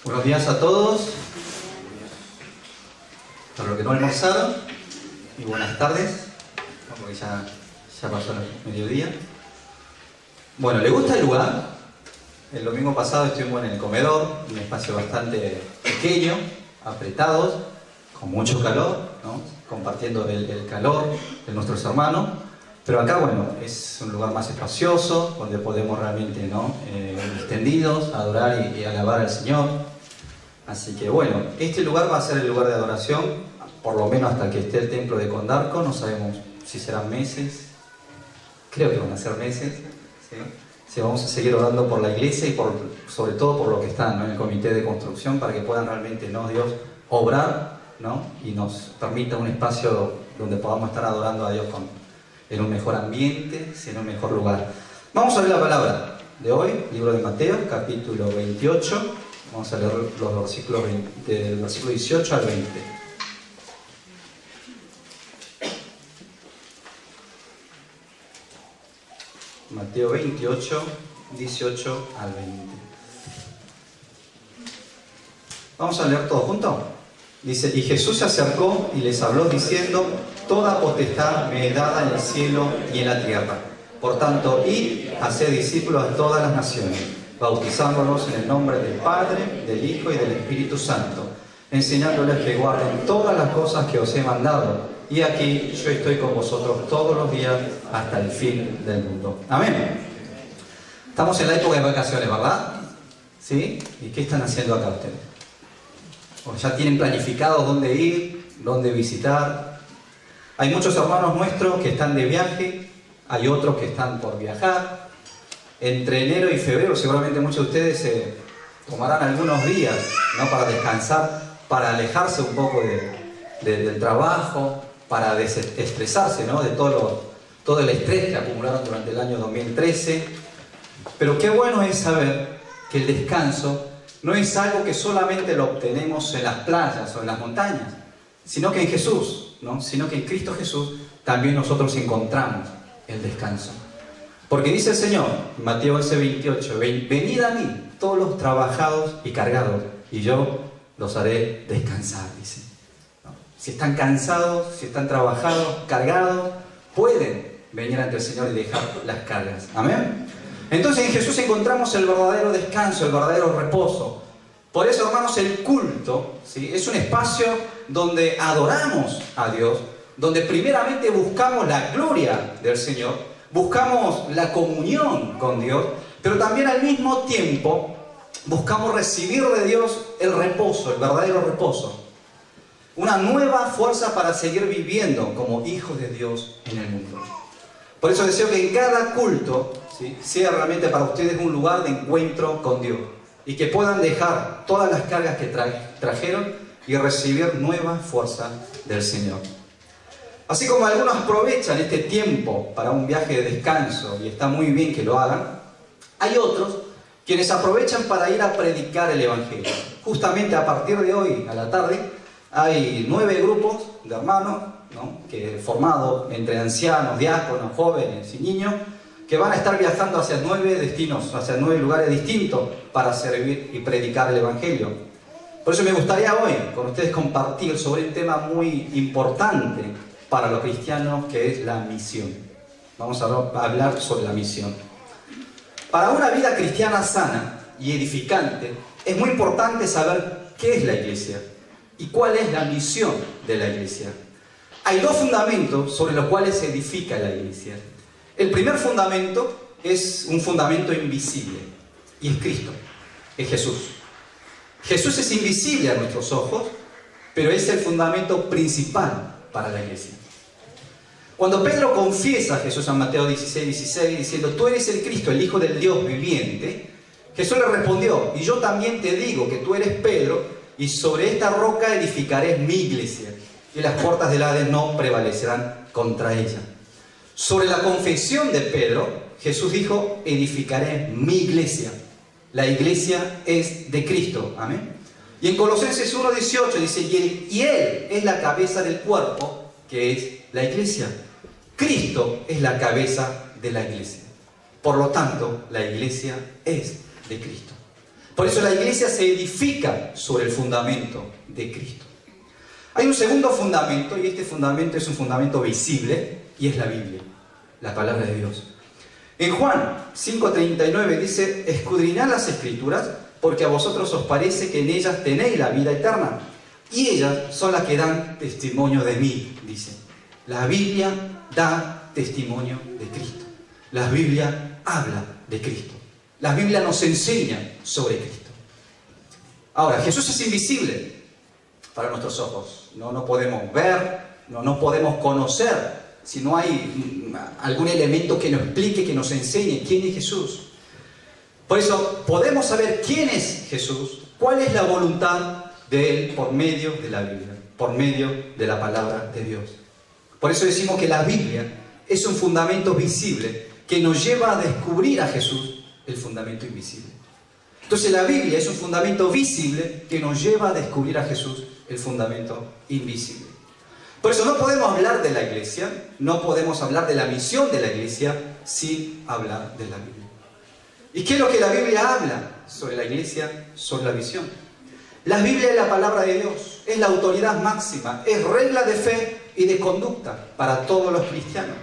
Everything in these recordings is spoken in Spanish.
Buenos días a todos, para los que no almorzaron, y buenas tardes, porque ya pasó el mediodía. Bueno, ¿le gusta el lugar? El domingo pasado estuvimos en el comedor, un espacio bastante pequeño, apretados, con mucho calor, ¿no? Compartiendo el calor de nuestros hermanos. Pero acá, bueno, es un lugar más espacioso, donde podemos realmente, ¿no? Extendidos, adorar y alabar al Señor. Así que, bueno, este lugar va a ser el lugar de adoración, por lo menos hasta que esté el templo de Condarco. No sabemos si serán meses, creo que van a ser meses, ¿sí? Sí, vamos a seguir orando por la iglesia y sobre todo por lo que están, ¿no? En el comité de construcción, para que puedan realmente, ¿no? Dios obrar, ¿no? Y nos permita un espacio donde podamos estar adorando a Dios en un mejor ambiente, en un mejor lugar. Vamos a ver la palabra de hoy, libro de Mateo, capítulo 28. Vamos a leer los versículos del versículo 18 al 20. Mateo 28, 18 al 20. Vamos a leer todo junto. Dice: y Jesús se acercó y les habló diciendo: toda potestad me es dada en el cielo y en la tierra. Por tanto, id, haced discípulos a todas las naciones, bautizándolos en el nombre del Padre, del Hijo y del Espíritu Santo, enseñándoles que guarden todas las cosas que os he mandado. Y aquí yo estoy con vosotros todos los días hasta el fin del mundo. Amén. Estamos en la época de vacaciones, ¿verdad? ¿Sí? ¿Y qué están haciendo acá ustedes? ¿O ya tienen planificado dónde ir, dónde visitar? Hay muchos hermanos nuestros que están de viaje, hay otros que están por viajar. Entre enero y febrero seguramente muchos de ustedes se tomarán algunos días, ¿no? Para descansar, para alejarse un poco del trabajo, para desestresarse, ¿no? De todo el estrés que acumularon durante el año 2013. Pero qué bueno es saber que el descanso no es algo que solamente lo obtenemos en las playas o en las montañas, sino que en Jesús, ¿no? Sino que en Cristo Jesús también nosotros encontramos el descanso. Porque dice el Señor, Mateo 11:28, venid a mí, todos los trabajados y cargados, y yo los haré descansar, dice. ¿No? Si están cansados, si están trabajados, cargados, pueden venir ante el Señor y dejar las cargas. Amén. Entonces en Jesús encontramos el verdadero descanso, el verdadero reposo. Por eso, hermanos, el culto, ¿sí? Es un espacio donde adoramos a Dios, donde primeramente buscamos la gloria del Señor, buscamos la comunión con Dios, pero también al mismo tiempo buscamos recibir de Dios el reposo, el verdadero reposo. Una nueva fuerza para seguir viviendo como hijos de Dios en el mundo. Por eso deseo que en cada culto, ¿sí? Sea realmente para ustedes un lugar de encuentro con Dios y que puedan dejar todas las cargas que trajeron y recibir nueva fuerza del Señor. Así como algunos aprovechan este tiempo para un viaje de descanso, y está muy bien que lo hagan, hay otros quienes aprovechan para ir a predicar el Evangelio. Justamente a partir de hoy, a la tarde, hay 9 grupos de hermanos, ¿no? Que formados entre ancianos, diáconos, jóvenes y niños, que van a estar viajando hacia 9 destinos, hacia 9 lugares distintos para servir y predicar el Evangelio. Por eso me gustaría hoy con ustedes compartir sobre un tema muy importante para los cristianos, que es la misión. Vamos a hablar sobre la misión. Para una vida cristiana sana y edificante, es muy importante saber qué es la iglesia y cuál es la misión de la iglesia. Hay 2 fundamentos sobre los cuales se edifica la iglesia. El primer fundamento es un fundamento invisible, y es Cristo, es Jesús. Jesús es invisible a nuestros ojos, pero es el fundamento principal para la iglesia. Cuando Pedro confiesa a Jesús en Mateo 16:16, diciendo: tú eres el Cristo, el Hijo del Dios viviente, Jesús le respondió: y yo también te digo que tú eres Pedro, y sobre esta roca edificaré mi iglesia, y las puertas del Hades no prevalecerán contra ella. Sobre la confesión de Pedro, Jesús dijo: edificaré mi iglesia. La iglesia es de Cristo. Amén. Y en Colosenses 1:18 dice: y Él es la cabeza del cuerpo, que es la iglesia. Cristo es la cabeza de la iglesia. Por lo tanto, la iglesia es de Cristo. Por eso la iglesia se edifica sobre el fundamento de Cristo. Hay un segundo fundamento, y este fundamento es un fundamento visible, y es la Biblia, la palabra de Dios. En Juan 5:39 dice: escudriñad las Escrituras, porque a vosotros os parece que en ellas tenéis la vida eterna, y ellas son las que dan testimonio de mí, dice. La Biblia da testimonio de Cristo. La Biblia habla de Cristo. La Biblia nos enseña sobre Cristo. Ahora, Jesús es invisible para nuestros ojos. No podemos ver, no podemos conocer si no hay algún elemento que nos explique, que nos enseñe quién es Jesús. Por eso podemos saber quién es Jesús, cuál es la voluntad de Él por medio de la Biblia, por medio de la palabra de Dios. Por eso decimos que la Biblia es un fundamento visible que nos lleva a descubrir a Jesús, el fundamento invisible. Entonces la Biblia es un fundamento visible que nos lleva a descubrir a Jesús, el fundamento invisible. Por eso no podemos hablar de la iglesia, no podemos hablar de la misión de la iglesia sin hablar de la Biblia. ¿Y qué es lo que la Biblia habla sobre la iglesia, sobre la misión? La Biblia es la palabra de Dios, es la autoridad máxima, es regla de fe y de conducta para todos los cristianos.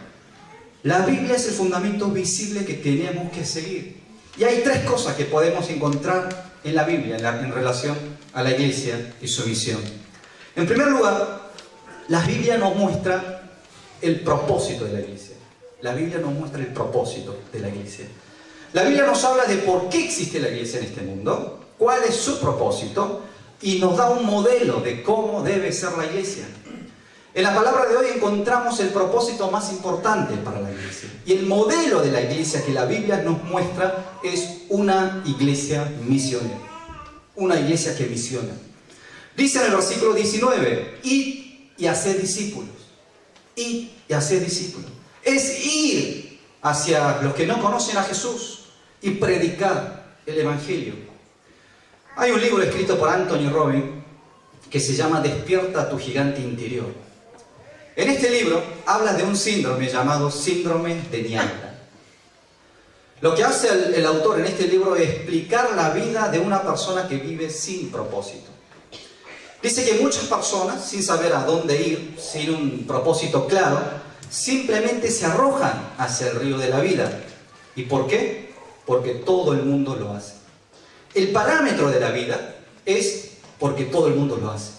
La Biblia es el fundamento visible que tenemos que seguir. Y hay tres cosas que podemos encontrar en la Biblia en relación a la iglesia y su misión. En primer lugar, la Biblia nos muestra el propósito de la iglesia. La Biblia nos muestra el propósito de la iglesia. La Biblia nos habla de por qué existe la iglesia en este mundo, cuál es su propósito, y nos da un modelo de cómo debe ser la iglesia. En la palabra de hoy encontramos el propósito más importante para la iglesia. Y el modelo de la iglesia que la Biblia nos muestra es una iglesia misionera. Una iglesia que misiona. Dice en el versículo 19, id y haced discípulos. Id y haced discípulos. Es ir hacia los que no conocen a Jesús y predicar el Evangelio. Hay un libro escrito por Anthony Robbins que se llama Despierta a tu gigante interior. En este libro habla de un síndrome llamado síndrome de Niágara. Lo que hace el autor en este libro es explicar la vida de una persona que vive sin propósito. Dice que muchas personas, sin saber a dónde ir, sin un propósito claro, simplemente se arrojan hacia el río de la vida. ¿Y por qué? Porque todo el mundo lo hace. El parámetro de la vida es porque todo el mundo lo hace.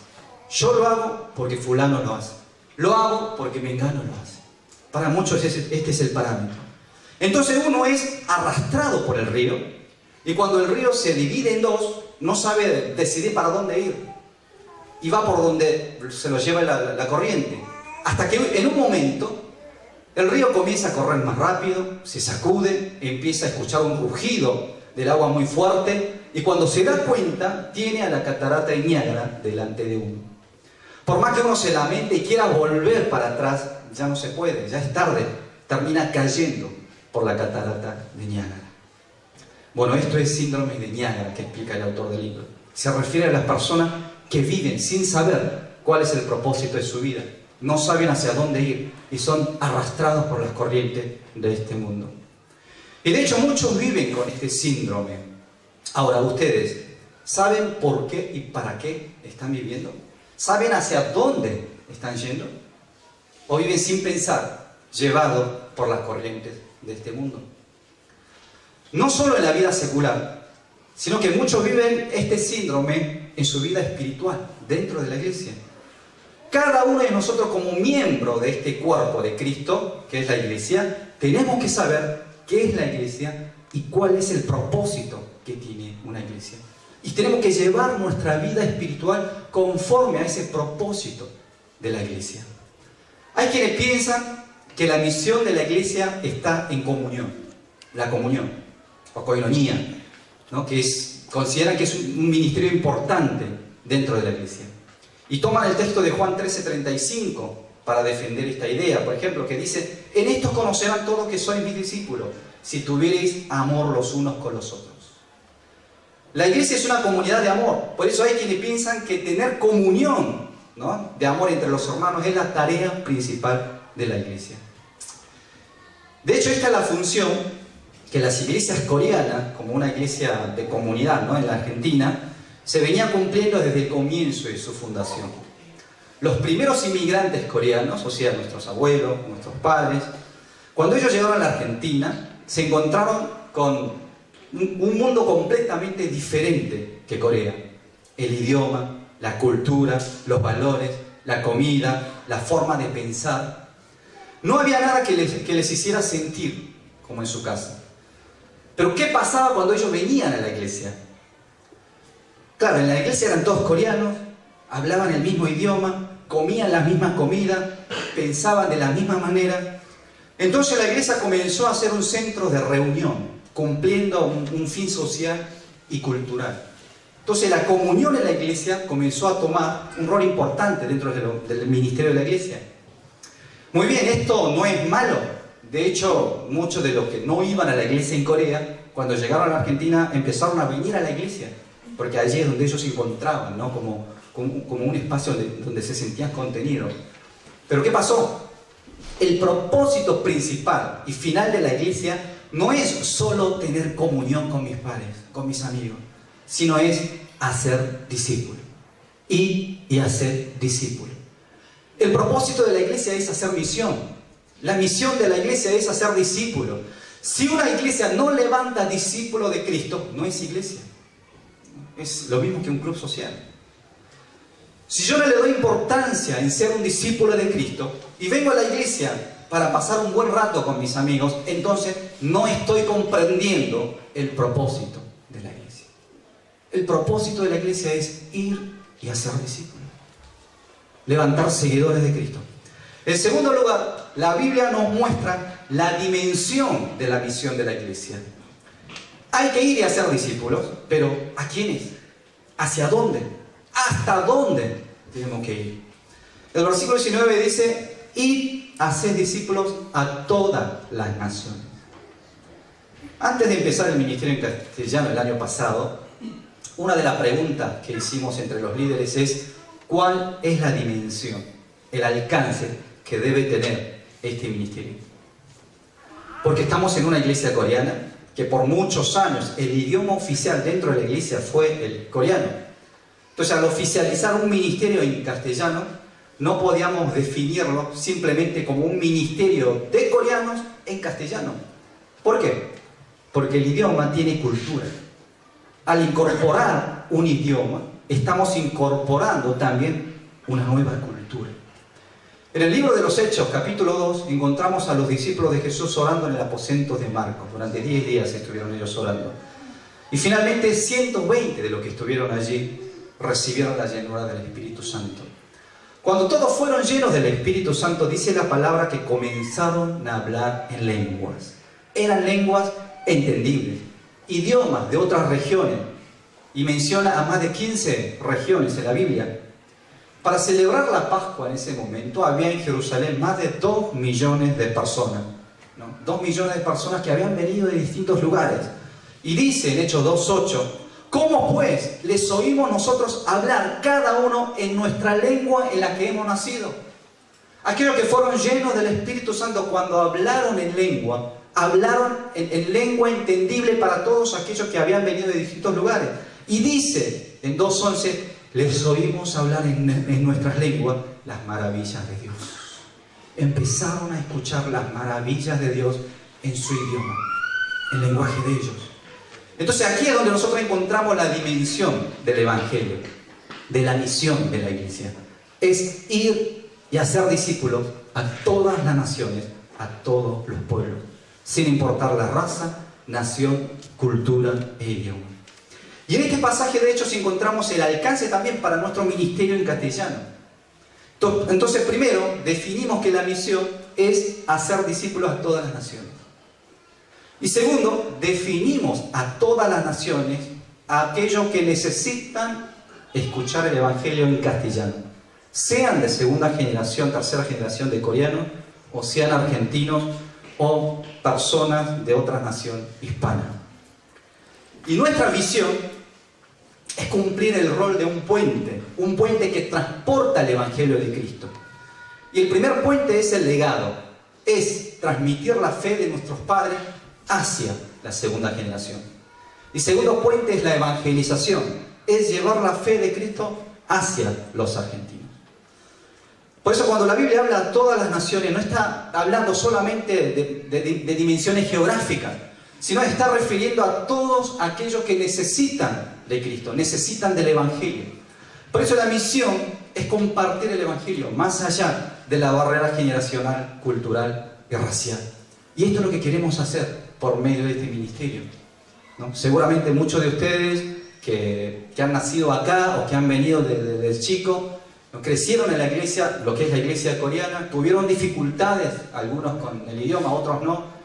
Yo lo hago porque fulano lo hace. Lo hago porque mengano lo hace. Para muchos este es el parámetro. Entonces uno es arrastrado por el río, y cuando el río se divide en dos, no sabe decidir para dónde ir. Y va por donde se lo lleva la corriente. Hasta que en un momento el río comienza a correr más rápido, se sacude, empieza a escuchar un rugido del agua muy fuerte, y cuando se da cuenta, tiene a la catarata de Niágara delante de uno. Por más que uno se lamente y quiera volver para atrás, ya no se puede, ya es tarde, termina cayendo por la catarata de Niágara. Bueno, esto es síndrome de Niágara que explica el autor del libro. Se refiere a las personas que viven sin saber cuál es el propósito de su vida. No saben hacia dónde ir y son arrastrados por las corrientes de este mundo. Y de hecho muchos viven con este síndrome. Ahora, ustedes, ¿saben por qué y para qué están viviendo? ¿Saben hacia dónde están yendo? ¿O viven sin pensar, llevados por las corrientes de este mundo? No solo en la vida secular, sino que muchos viven este síndrome en su vida espiritual, dentro de la iglesia. Cada uno de nosotros, como miembro de este cuerpo de Cristo, que es la iglesia, tenemos que saber qué es la iglesia y cuál es el propósito que tiene una iglesia. Y tenemos que llevar nuestra vida espiritual conforme a ese propósito de la iglesia. Hay quienes piensan que la misión de la iglesia está en comunión, la comunión, o koinonía, ¿no? Consideran que es un ministerio importante dentro de la iglesia. Y toman el texto de Juan 13:35 para defender esta idea, por ejemplo, que dice: en esto conocerán todos que sois mis discípulos, si tuviereis amor los unos con los otros. La iglesia es una comunidad de amor. Por eso hay quienes piensan que tener comunión, ¿no?, de amor entre los hermanos es la tarea principal de la iglesia. De hecho, esta es la función que las iglesias coreanas, como una iglesia de comunidad, ¿no?, en la Argentina, se venía cumpliendo desde el comienzo de su fundación. Los primeros inmigrantes coreanos, o sea, nuestros abuelos, nuestros padres, cuando ellos llegaron a la Argentina, se encontraron con un mundo completamente diferente que Corea. El idioma, la cultura, los valores, la comida, la forma de pensar. No había nada que les hiciera sentir como en su casa. Pero ¿qué pasaba cuando ellos venían a la iglesia? Claro, en la iglesia eran todos coreanos, hablaban el mismo idioma, comían la misma comida, pensaban de la misma manera. Entonces la iglesia comenzó a ser un centro de reunión, cumpliendo un fin social y cultural. Entonces la comunión en la iglesia comenzó a tomar un rol importante dentro del ministerio de la iglesia. Muy bien, esto no es malo. De hecho, muchos de los que no iban a la iglesia en Corea, cuando llegaron a la Argentina, empezaron a venir a la iglesia, porque allí es donde ellos se encontraban, ¿no?, como un espacio donde se sentían contenidos. Pero ¿qué pasó? El propósito principal y final de la iglesia no es solo tener comunión con mis padres, con mis amigos, sino es hacer discípulos. Y hacer discípulos. El propósito de la iglesia es hacer misión. La misión de la iglesia es hacer discípulos. Si una iglesia no levanta discípulos de Cristo, no es iglesia. Es lo mismo que un club social. Si yo no le doy importancia en ser un discípulo de Cristo y vengo a la iglesia para pasar un buen rato con mis amigos, entonces no estoy comprendiendo el propósito de la iglesia. El propósito de la iglesia es ir y hacer discípulos. Levantar seguidores de Cristo. En segundo lugar, la Biblia nos muestra la dimensión de la misión de la iglesia. Hay que ir y hacer discípulos, pero ¿a quiénes? ¿Hacia dónde? ¿Hasta dónde tenemos que ir? El versículo 19 dice: id, haced discípulos a todas las naciones. Antes de empezar el ministerio en castellano el año pasado, una de las preguntas que hicimos entre los líderes es: ¿cuál es la dimensión, el alcance que debe tener este ministerio? Porque estamos en una iglesia coreana que por muchos años el idioma oficial dentro de la iglesia fue el coreano. Entonces, al oficializar un ministerio en castellano, no podíamos definirlo simplemente como un ministerio de coreanos en castellano. ¿Por qué? Porque el idioma tiene cultura. Al incorporar un idioma, estamos incorporando también una nueva cultura. En el libro de los Hechos, capítulo 2, encontramos a los discípulos de Jesús orando en el aposento de Marcos. Durante 10 días estuvieron ellos orando. Y finalmente 120 de los que estuvieron allí recibieron la llenura del Espíritu Santo. Cuando todos fueron llenos del Espíritu Santo, dice la palabra que comenzaron a hablar en lenguas. Eran lenguas entendibles, idiomas de otras regiones. Y menciona a más de 15 regiones en la Biblia. Para celebrar la Pascua en ese momento había en Jerusalén más de 2 millones de personas, ¿no? 2 millones de personas que habían venido de distintos lugares. Y dice en Hechos 2:8: ¿cómo pues les oímos nosotros hablar cada uno en nuestra lengua en la que hemos nacido? Aquellos que fueron llenos del Espíritu Santo, cuando hablaron en lengua, hablaron en lengua entendible para todos aquellos que habían venido de distintos lugares. Y dice en 2:11: les oímos hablar en nuestras lenguas las maravillas de Dios. Empezaron a escuchar las maravillas de Dios en su idioma, el lenguaje de ellos. Entonces aquí es donde nosotros encontramos la dimensión del Evangelio, de la misión de la iglesia. Es ir y hacer discípulos a todas las naciones, a todos los pueblos, sin importar la raza, nación, cultura e idioma. Y en este pasaje de Hechos encontramos el alcance también para nuestro ministerio en castellano. Entonces, primero, definimos que la misión es hacer discípulos a todas las naciones. Y segundo, definimos a todas las naciones a aquellos que necesitan escuchar el Evangelio en castellano. Sean de segunda generación, tercera generación de coreanos, o sean argentinos, o personas de otra nación hispana. Y nuestra visión es cumplir el rol de un puente que transporta el Evangelio de Cristo. Y el primer puente es el legado, es transmitir la fe de nuestros padres hacia la segunda generación. Y segundo puente es la evangelización, es llevar la fe de Cristo hacia los argentinos. Por eso cuando la Biblia habla a todas las naciones, no está hablando solamente de dimensiones geográficas, sino está refiriendo a todos aquellos que necesitan de Cristo, necesitan del Evangelio. Por eso la misión es compartir el Evangelio, más allá de la barrera generacional, cultural y racial. Y esto es lo que queremos hacer por medio de este ministerio, ¿no? Seguramente muchos de ustedes que han nacido acá o que han venido desde chico, ¿no?, crecieron en la iglesia, lo que es la iglesia coreana, tuvieron dificultades, algunos con el idioma, otros no.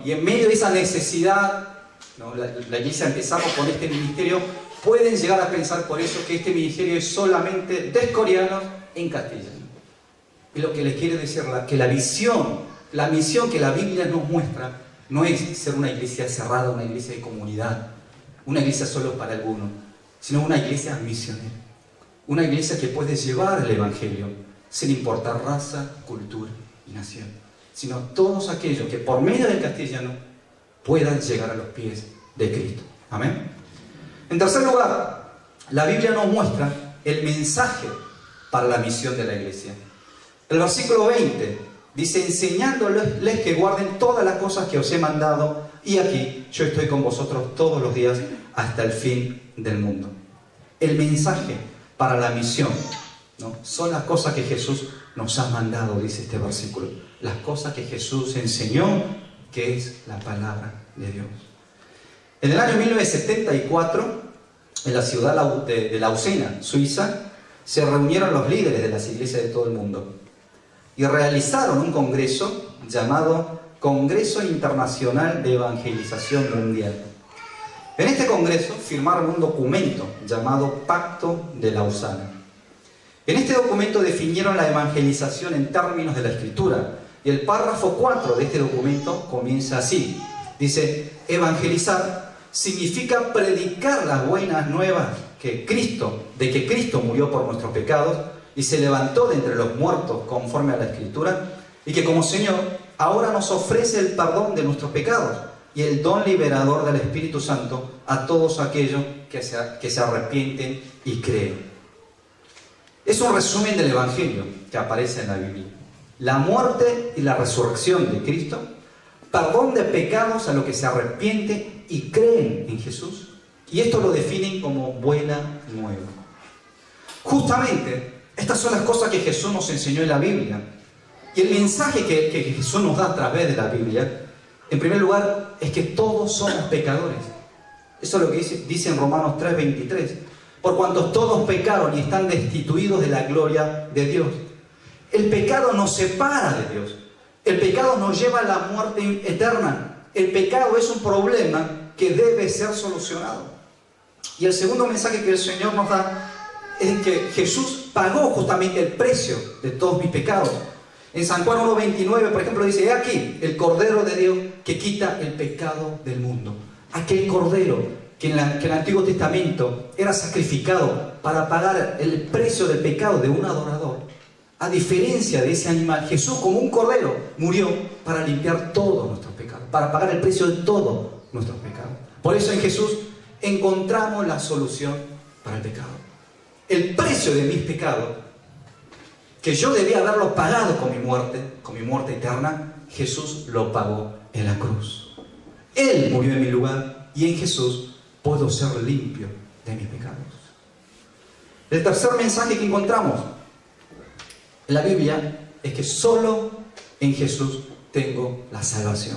Y en medio de esa necesidad, ¿no?, la iglesia empezamos con este ministerio. Pueden llegar a pensar por eso que este ministerio es solamente de coreanos en castellano. Y lo que les quiero decir, que la misión que la Biblia nos muestra no es ser una iglesia cerrada, una iglesia de comunidad, una iglesia solo para algunos, sino una iglesia misionera. Una iglesia que puede llevar el Evangelio sin importar raza, cultura y nación, sino todos aquellos que por medio del castellano puedan llegar a los pies de Cristo. Amén. En tercer lugar, la Biblia nos muestra el mensaje para la misión de la iglesia. El versículo 20 dice: enseñándoles que guarden todas las cosas que os he mandado, y aquí yo estoy con vosotros todos los días hasta el fin del mundo. El mensaje para la misión, ¿no?, son las cosas que Jesús nos ha mandado, dice este versículo. Las cosas que Jesús enseñó, que es la palabra de Dios. En el año 1974, en la ciudad de Lausana, Suiza, se reunieron los líderes de las iglesias de todo el mundo y realizaron un congreso llamado Congreso Internacional de Evangelización Mundial. En este congreso firmaron un documento llamado Pacto de Lausana. En este documento definieron la evangelización en términos de la Escritura, y el párrafo 4 de este documento comienza así. Dice: evangelizar significa predicar las buenas nuevas de que Cristo murió por nuestros pecados y se levantó de entre los muertos conforme a la Escritura, y que como Señor ahora nos ofrece el perdón de nuestros pecados y el don liberador del Espíritu Santo a todos aquellos que se arrepienten y creen. Es un resumen del Evangelio que aparece en la Biblia. La muerte y la resurrección de Cristo, perdón de pecados a los que se arrepienten y creen en Jesús, y esto lo definen como buena nueva. Justamente, estas son las cosas que Jesús nos enseñó en la Biblia. Y el mensaje que Jesús nos da a través de la Biblia, en primer lugar, es que todos somos pecadores. Eso es lo que dice en Romanos 3:23. Por cuanto todos pecaron y están destituidos de la gloria de Dios. El pecado nos separa de Dios. El pecado nos lleva a la muerte eterna. El pecado es un problema que debe ser solucionado. Y el segundo mensaje que el Señor nos da es que Jesús pagó justamente el precio de todos mis pecados. En San Juan 1:29, por ejemplo, dice: he aquí el Cordero de Dios que quita el pecado del mundo. Aquel Cordero que en el Antiguo Testamento era sacrificado para pagar el precio del pecado de un adorador. A diferencia de ese animal, Jesús como un cordero murió para limpiar todos nuestros pecados, para pagar el precio de todos nuestros pecados. Por eso en Jesús encontramos la solución para el pecado. El precio de mis pecados, que yo debía haberlo pagado con mi muerte eterna, Jesús lo pagó en la cruz. Él murió en mi lugar y en Jesús puedo ser limpio de mis pecados. El tercer mensaje que encontramos en la Biblia es que solo en Jesús tengo la salvación.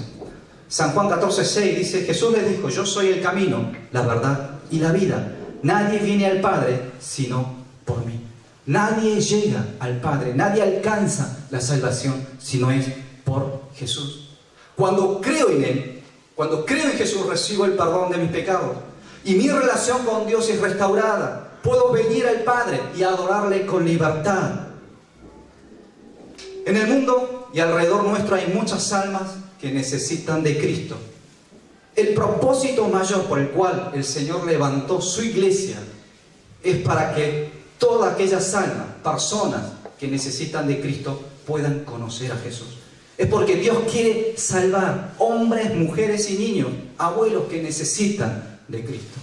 San Juan 14:6 dice: Jesús les dijo: yo soy el camino, la verdad y la vida. Nadie viene al Padre sino por mí. Nadie llega al Padre, nadie alcanza la salvación si no es por Jesús. Cuando creo en Él, cuando creo en Jesús, recibo el perdón de mis pecados y mi relación con Dios es restaurada. Puedo venir al Padre y adorarle con libertad. En el mundo y alrededor nuestro hay muchas almas que necesitan de Cristo. El propósito mayor por el cual el Señor levantó su iglesia es para que todas aquellas almas, personas que necesitan de Cristo, puedan conocer a Jesús. Es porque Dios quiere salvar hombres, mujeres y niños, abuelos que necesitan de Cristo.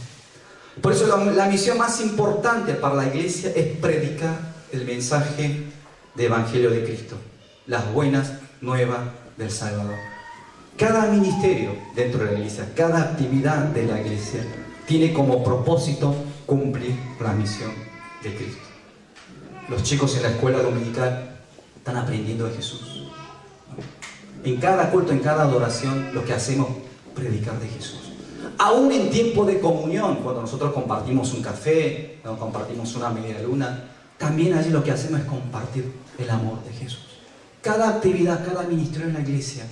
Por eso la misión más importante para la iglesia es predicar el mensaje de Evangelio de Cristo, las buenas nuevas del Salvador. Cada ministerio dentro de la iglesia, cada actividad de la iglesia tiene como propósito cumplir la misión de Cristo. Los chicos en la escuela dominical están aprendiendo de Jesús. En cada culto, en cada adoración, lo que hacemos es predicar de Jesús. Aún en tiempo de comunión, cuando nosotros compartimos un café, cuando compartimos una media luna, también allí lo que hacemos es compartir el amor de Jesús. Cada actividad, cada ministerio en la iglesia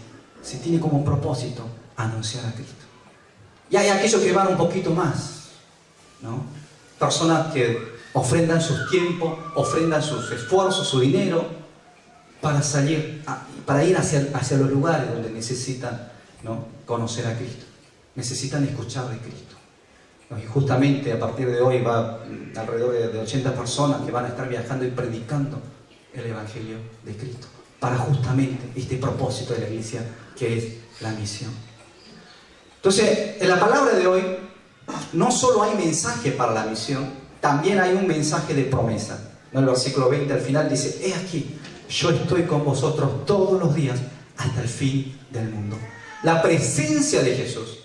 se tiene como propósito anunciar a Cristo. Y hay aquellos que van un poquito más, ¿no? Personas que ofrendan sus tiempos, ofrendan sus esfuerzos, su dinero, para salir, para ir hacia los lugares donde necesitan, ¿no?, conocer a Cristo. Necesitan escuchar de Cristo. Y justamente a partir de hoy va alrededor de 80 personas que van a estar viajando y predicando el Evangelio de Cristo, para justamente este propósito de la iglesia, que es la misión. Entonces, en la palabra de hoy no solo hay mensaje para la misión, también hay un mensaje de promesa. En el versículo 20 al final dice: he aquí, yo estoy con vosotros todos los días hasta el fin del mundo. La presencia de Jesús,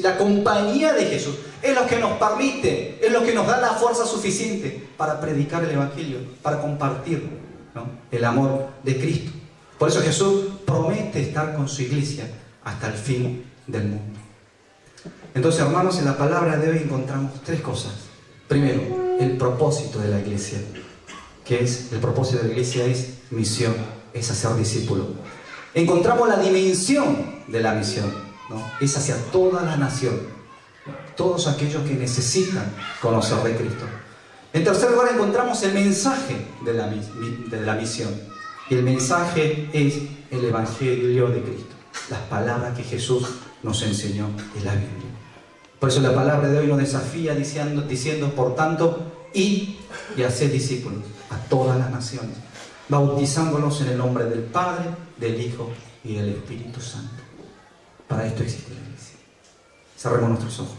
la compañía de Jesús, es lo que nos permite, es lo que nos da la fuerza suficiente para predicar el Evangelio, para compartir, ¿no?, el amor de Cristo. Por eso Jesús promete estar con su iglesia hasta el fin del mundo. Entonces, hermanos, en la palabra de hoy encontramos tres cosas. Primero, el propósito de la iglesia, que es, el propósito de la iglesia es misión, es hacer discípulos. Encontramos la dimensión de la misión, ¿no? Es hacia toda la nación, todos aquellos que necesitan conocer de Cristo. En tercer lugar, encontramos el mensaje de la misión. Y el mensaje es el Evangelio de Cristo, las palabras que Jesús nos enseñó en la Biblia. Por eso la palabra de hoy nos desafía diciendo, por tanto, id y haced discípulos a todas las naciones, bautizándolos en el nombre del Padre, del Hijo y del Espíritu Santo. Para esto existe la iglesia. Cerremos nuestros ojos.